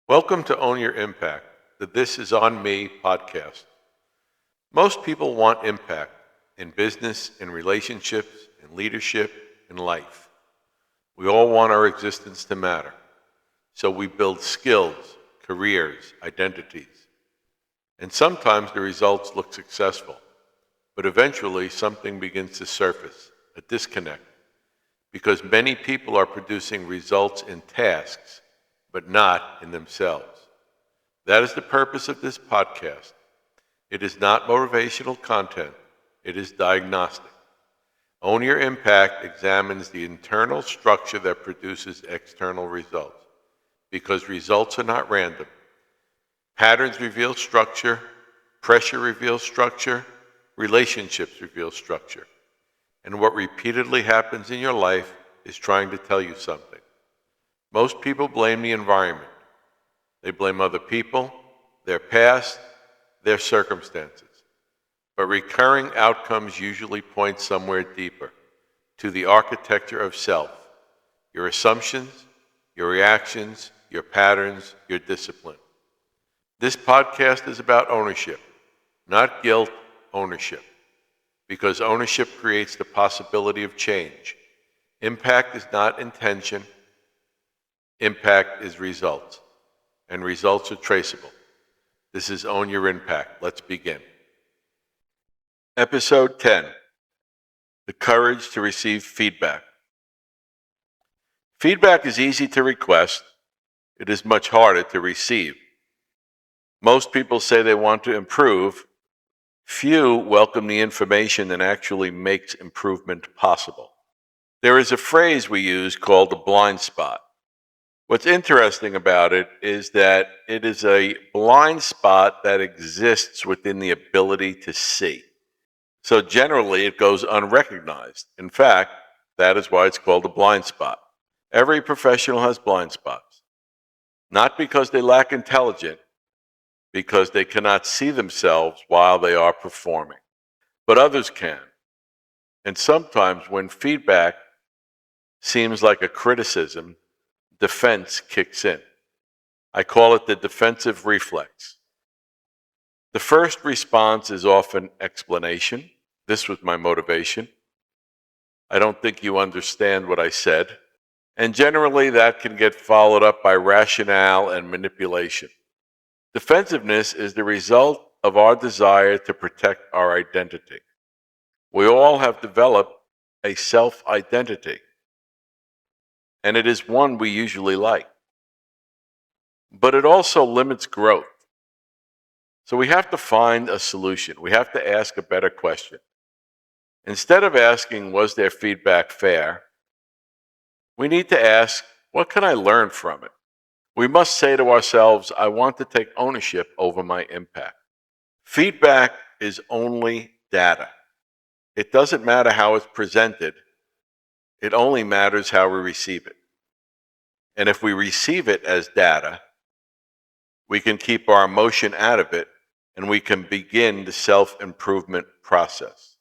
Welcome to Own Your Impact, the This Is On Me podcast. Most people want impact in business, in relationships, in leadership, in life. We all want our existence to matter. So we build skills, careers, identities. And sometimes the results look successful, but eventually something begins to surface, a disconnect, because many people are producing results in tasks, but not in themselves. That is the purpose of this podcast. It is not motivational content, it is diagnostic. Own Your Impact examines the internal structure that produces external results, because results are not random. Patterns reveal structure, pressure reveals structure, relationships reveal structure. And what repeatedly happens in your life is trying to tell you something. Most people blame the environment. They blame other people, their past, their circumstances. But recurring outcomes usually point somewhere deeper, to the architecture of self, your assumptions, your reactions, your patterns, your discipline. This podcast is about ownership, not guilt, ownership. Because ownership creates the possibility of change. Impact is not intention. Impact is results, and results are traceable. This is Own Your Impact. Let's begin. Episode 10, The Courage to Receive Feedback. Feedback is easy to request. It is much harder to receive. Most people say they want to improve. Few welcome the information that actually makes improvement possible. There is a phrase we use called the blind spot. What's interesting about it is that it is a blind spot that exists within the ability to see. So generally, it goes unrecognized. In fact, that is why it's called a blind spot. Every professional has blind spots. Not because they lack intelligence, because they cannot see themselves while they are performing. But others can. And sometimes when feedback seems like a criticism, defense kicks in. I call it the defensive reflex. The first response is often explanation. This was my motivation. I don't think you understand what I said. And generally that can get followed up by rationale and manipulation. Defensiveness is the result of our desire to protect our identity. We all have developed a self-identity, and it is one we usually like. But it also limits growth. So we have to find a solution. We have to ask a better question. Instead of asking, was their feedback fair? We need to ask, what can I learn from it? We must say to ourselves, I want to take ownership over my impact. Feedback is only data. It doesn't matter how it's presented. It only matters how we receive it. And if we receive it as data, we can keep our emotion out of it, and we can begin the self-improvement process.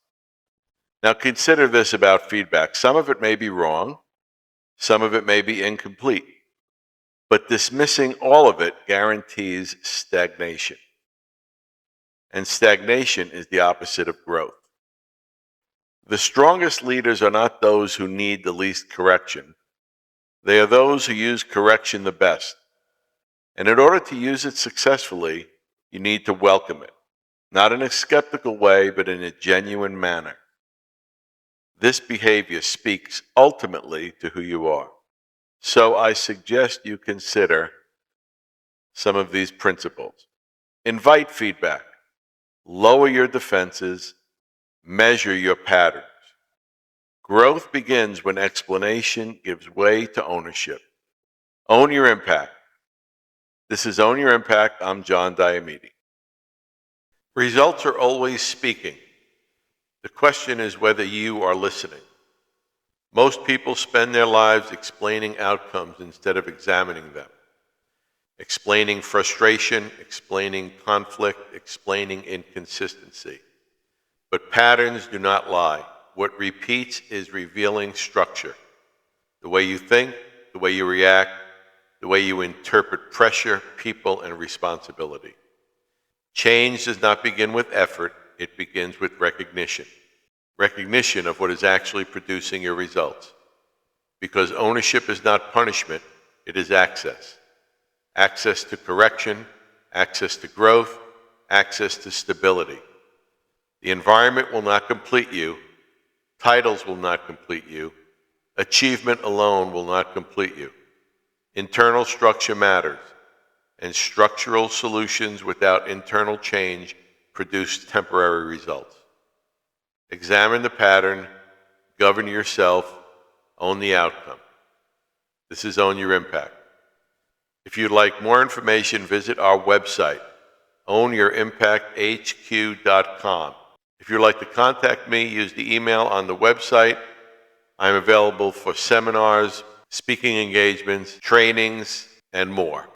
Now consider this about feedback. Some of it may be wrong. Some of it may be incomplete. But dismissing all of it guarantees stagnation. And stagnation is the opposite of growth. The strongest leaders are not those who need the least correction. They are those who use correction the best. And in order to use it successfully, you need to welcome it, not in a skeptical way, but in a genuine manner. This behavior speaks ultimately to who you are. So I suggest you consider some of these principles. Invite feedback. Lower your defenses. Measure your patterns. Growth begins when explanation gives way to ownership. Own your impact. This is Own Your Impact. I'm John Diamede. Results are always speaking. The question is whether you are listening. Most people spend their lives explaining outcomes instead of examining them. Explaining frustration, explaining conflict, explaining inconsistency. But patterns do not lie. What repeats is revealing structure. The way you think, the way you react, the way you interpret pressure, people, and responsibility. Change does not begin with effort, it begins with recognition. Recognition of what is actually producing your results. Because ownership is not punishment, it is access. Access to correction, access to growth, access to stability. The environment will not complete you. Titles will not complete you. Achievement alone will not complete you. Internal structure matters, and structural solutions without internal change produce temporary results. Examine the pattern, govern yourself, own the outcome. This is Own Your Impact. If you'd like more information, visit our website, ownyourimpacthq.com. If you'd like to contact me, use the email on the website. I'm available for seminars, speaking engagements, trainings, and more.